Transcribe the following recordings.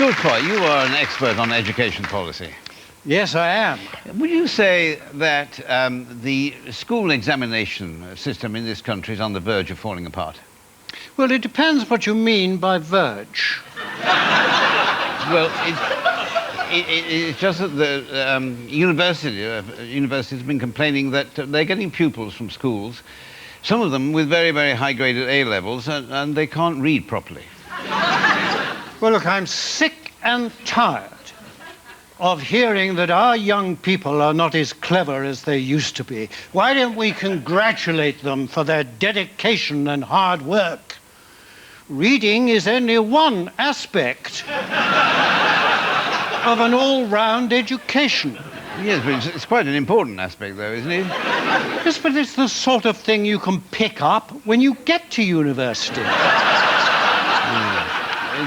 Goodfoy, you are an expert on education policy. Yes, I am. Would you say that the school examination system in this country is on the verge of falling apart? Well, it depends what you mean by verge. Well, it's just that the universities have been complaining that they're getting pupils from schools, some of them with very, very high graded A levels, and they can't read properly. Well, look, I'm sick and tired of hearing that our young people are not as clever as they used to be. Why don't we congratulate them for their dedication and hard work? Reading is only one aspect of an all-round education. Yes, but it's quite an important aspect, though, isn't it? Yes, but it's the sort of thing you can pick up when you get to university.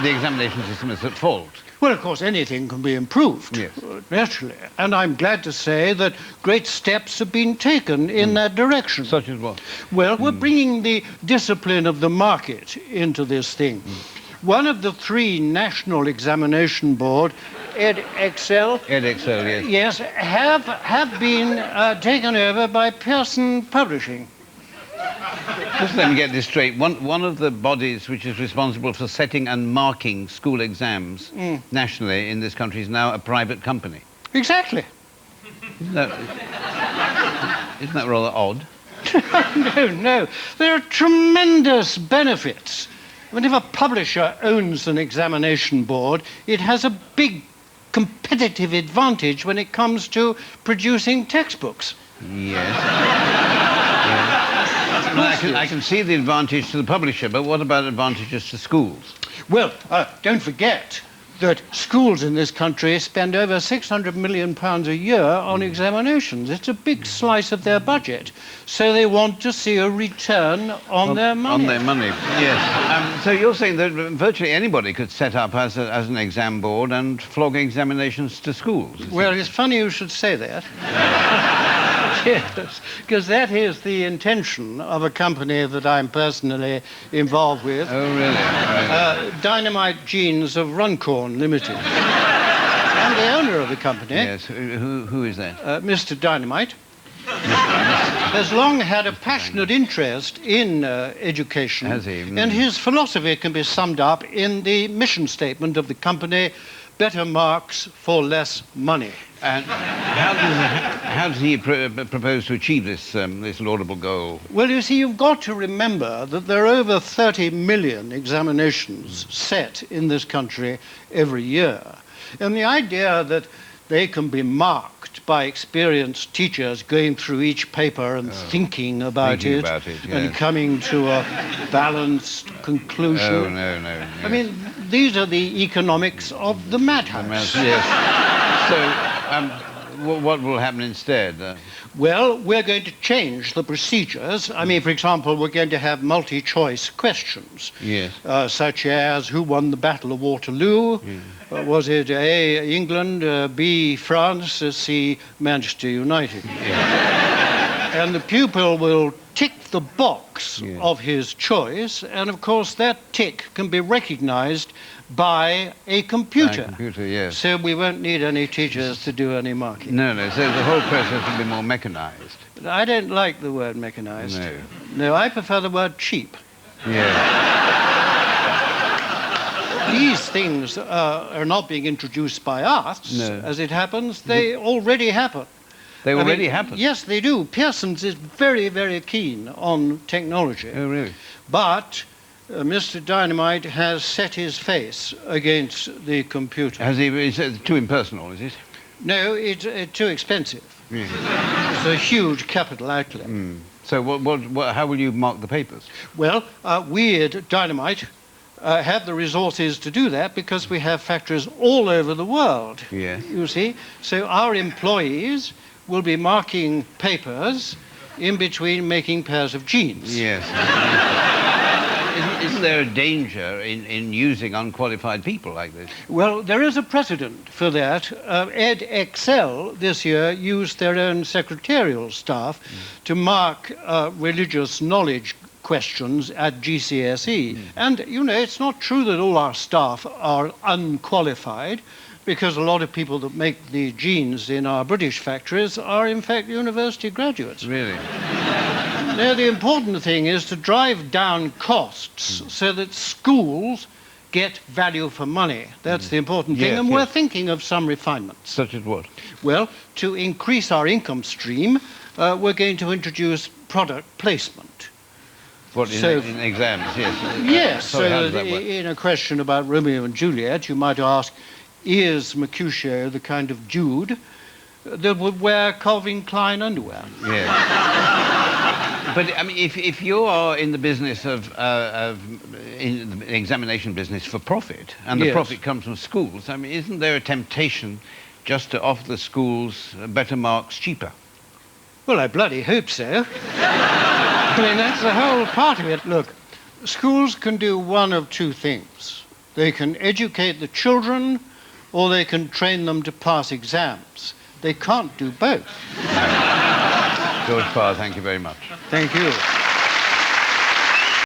The examination system is at fault. Well, of course, anything can be improved, yes. Naturally. And I'm glad to say that great steps have been taken in that direction. Such as what? Well, we're bringing the discipline of the market into this thing. One of the three National Examination Board, Edexcel, yes. Yes, have been taken over by Pearson Publishing. Just let me get this straight. One of the bodies which is responsible for setting and marking school exams nationally in this country is now a private company. Exactly. Isn't that rather odd? No. There are tremendous benefits. I mean, if a publisher owns an examination board, it has a big competitive advantage when it comes to producing textbooks. Yes. I can see the advantage to the publisher, but what about advantages to schools? Well, don't forget that schools in this country spend over £600 million a year on examinations. It's a big slice of their budget. So they want to see a return on their money. On their money, yes. So you're saying that virtually anybody could set up as an exam board and flog examinations to schools? Well, it's funny you should say that. Yes, because that is the intention of a company that I'm personally involved with. Oh, really? Right. Dynamite Genes of Runcorn Limited. I'm the owner of the company. Yes, who is that? Mr. Dynamite. Has long had a passionate interest in education. Has he? And his philosophy can be summed up in the mission statement of the company, better marks for less money. And how does he propose to achieve this laudable goal? Well, you see, you've got to remember that there are over 30 million examinations set in this country every year. And the idea that they can be marked by experienced teachers going through each paper and thinking about it, yes. And coming to a balanced conclusion. Oh, no. Yes. I mean, these are the economics of the madhouse. Yes. So, what will happen instead? Well, we're going to change the procedures. I mean, for example, we're going to have multi-choice questions. Yes. Such as, who won the Battle of Waterloo? Was it A, England, B, France, C, Manchester United? Yeah. And the pupil will tick the box of his choice, and of course that tick can be recognized by a computer. By a computer, yes. So we won't need any teachers to do any marking. No, so the whole process will be more mechanized. I don't like the word mechanized. No, I prefer the word cheap. Yeah. These things are not being introduced by us, as it happens. They already happen. They already happen? Yes, they do. Pearson's is very, very keen on technology. Oh, really? But Mr. Dynamite has set his face against the computer. Has he? Is it too impersonal, is it? No, it's too expensive. Yeah. It's a huge capital outlay. So how will you mark the papers? Well, we at Dynamite have the resources to do that because we have factories all over the world. Yes. You see? So our employees will be marking papers in between making pairs of jeans. Yes. Isn't there a danger in using unqualified people like this? Well, there is a precedent for that. Edexcel this year used their own secretarial staff to mark religious knowledge questions at GCSE. And, you know, it's not true that all our staff are unqualified, because a lot of people that make the jeans in our British factories are, in fact, university graduates. Really? Now, the important thing is to drive down costs so that schools get value for money. That's the important thing. Yes, and yes. we're thinking of some refinements. Such as what? Well, to increase our income stream, we're going to introduce product placement. What, So- in exams, yes. Yes, Sorry, how so does that work? in a question about Romeo and Juliet, you might ask, is Mercutio the kind of dude that would wear Calvin Klein underwear? Yeah. But I mean, if you are in the business of in the examination business for profit, and the Yes. profit comes from schools, I mean, isn't there a temptation just to offer the schools better marks cheaper? Well, I bloody hope so. I mean, that's the whole part of it. Look, schools can do one of two things. They can educate the children, or they can train them to pass exams. They can't do both. George Parr, thank you very much. Thank you.